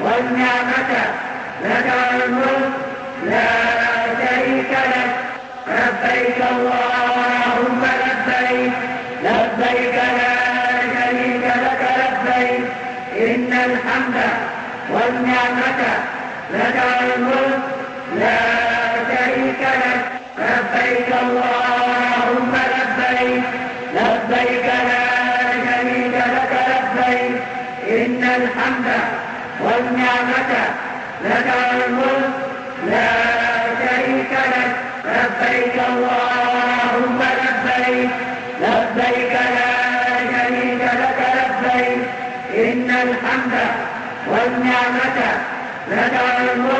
والنعمة لك والملك لا شريك لك. لبيك اللهم لبيك، لبيك لا شريك لك لبيك، إن الحمد والنعمة لك والملك لا شريك لك. لبيك اللهم لبيك، لبيك لا شريك لك لبيك، إن الحمد والنعمة لك والملك لا شريك لك. لبيك اللهم لبيك، لبيك لا شريك لك لبيك، إن الحمد والنعمة لك والملك